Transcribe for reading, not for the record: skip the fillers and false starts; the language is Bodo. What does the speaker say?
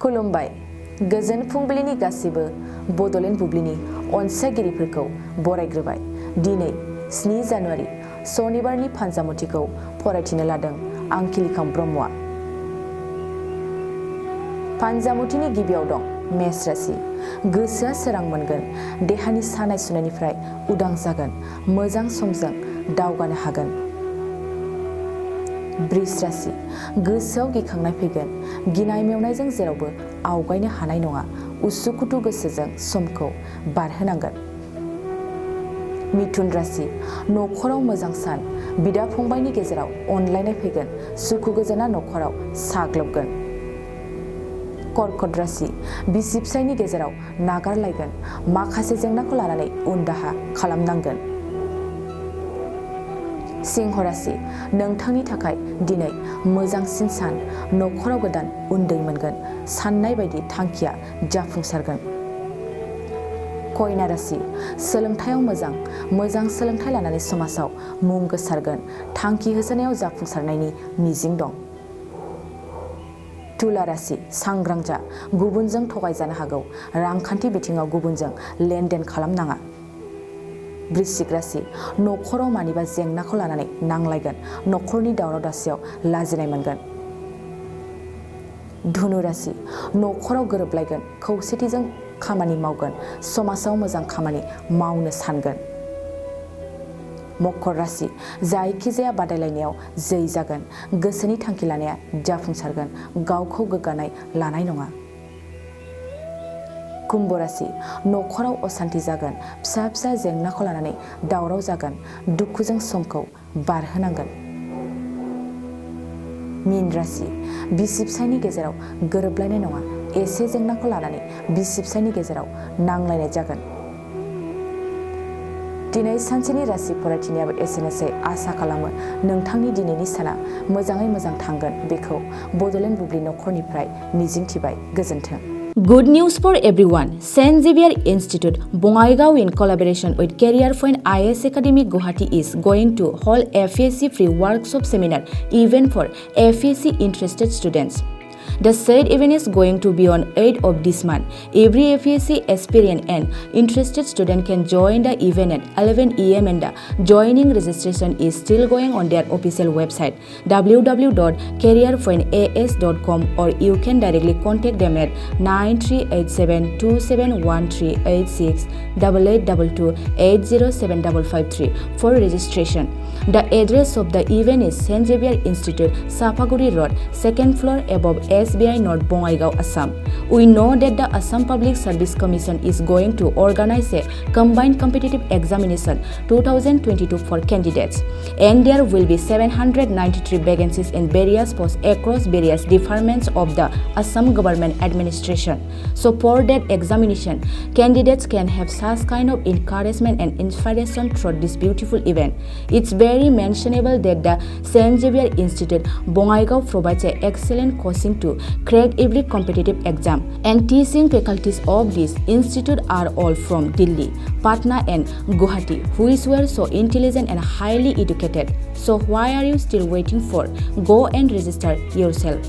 खुलुमबाय गोजोन फुंबिलिनि गासिबो बड'लेण्ड बुब्लिनि अनसायगिरिफोरखौ बरायग्रोबाय। दिनै 7 जानुवारि सनिबारनि फानजामुथिखौ फरायथिनो लादों आं खिलिखां ब्रह्मआ। फानजामुथिनि गिबियाव दं मेष राशि। गोसोआ सोरां मोनगोन, देहानि सानाय सुनायनिफ्राय उदां जागोन, मोजां समजों दावगानो हागोन। बृष राशि। गोसोआव गिखांनाय फैगोन, गिनाय मेवनायजों जेरावबो आवगायनो हानाय नङा, उसुखुथु गोसोजों समखौ बारहोनांगोन। मिथुन राशि। नखराव मोजां सान, बिदा फंबायनि गेजेराव अनलायनाय फैगोन, सुखु गोजोना नखराव साग्लोबगोन। कर्कट राशि। बिसि फिसायनि गेजेराव नागारलायगोन, माखासे जेंनाखौ लानानै उन दाहा खालामनांगोन। सिंह राशि। नोंथांनि थाखाय दिनै मोजांसिन सान, नखराव गोदान उन्दै मोनगोन, साननाय बायदि थांखिया जाफुंसारगोन। कन्या राशि। सोलोंथायाव मोजां सोलोंथाइ लानानै समाजाव मुं गोसारगोन, थांखि होसोनायाव जाफुंसारनायनि मिजिं दं। तुला राशि। सांग्रां जा, गुबुनजों थगायजानो हागौ, रांखान्थि बिथिङाव गुबुनजों लेनदेन खालामनाङा। वृश्चिक राशि। नखराव मानिबा जेंनाखौ लानानै नांलायगोन, नखरनि दावराव दावसियाव लाजिनाय मोनगोन। धनु राशि। नखराव गोरोबलायगोन, खौसेथिजों खामानि मावगोन, समाजाव मोजां खामानि मावनो सानगोन। मकर राशि। जायखिजाया बादायलायनायाव जै जागोन, गोसोनि थांखि लानाया जाफुंसारगोन, गावखौ गोग्गानाय लानाय नङा। कुम्भ राशि। नखराव असान्ति जागोन, फिसा फिसा जेंनाखौ लानानै दावराव जागोन, दुखुजों समखौ बारहोनांगोन। मीन राशि। बिसि फिसायनि गेजेराव गोरोबलायनाय नङा, एसे जेंनाखौ लानानै बिसि फिसायनि गेजेराव नांलायनाय जागोन। दिनै सानसेनि राशि फरायथिनायाबो एसेनोसै। आसा खालामो नोंथांनि दिनैनि साना मोजाङै मोजां थांगोन, बेखौ बड'लेण्ड बुब्लि नखरनिफ्राय मिजिंथिबाय। गोजोन्थों। Good news for everyone. St. Xavier Institute, Bongaigaon, in collaboration with Career Point IS Academy Guwahati, is going to hold FAC free workshop seminar event for FAC interested students. The said event is going to be on 8th of this month. Every FAC aspirant and interested student can join the event at 11 AM and the joining registration is still going on their official website www.careerpointas.com, or you can directly contact them at 9387271386 8822807553 for registration. The address of the event is St. Xavier Institute, Sapaguri Road, 2nd floor, above SBI North, Bongaigaon, Assam. We know that the Assam Public Service Commission is going to organize a combined competitive examination 2022 for candidates, and there will be 793 vacancies in various posts across various departments of the Assam government administration. So for that examination, candidates can have such kind of encouragement and inspiration through this beautiful event. It's very mentionable that the St. Xavier Institute, Bongaigaon, provides an excellent coaching to crack every competitive exam, and teaching faculties of this institute are all from Delhi, Patna and Guwahati, who were so intelligent and highly educated. So why are you still waiting for? Go and register yourself.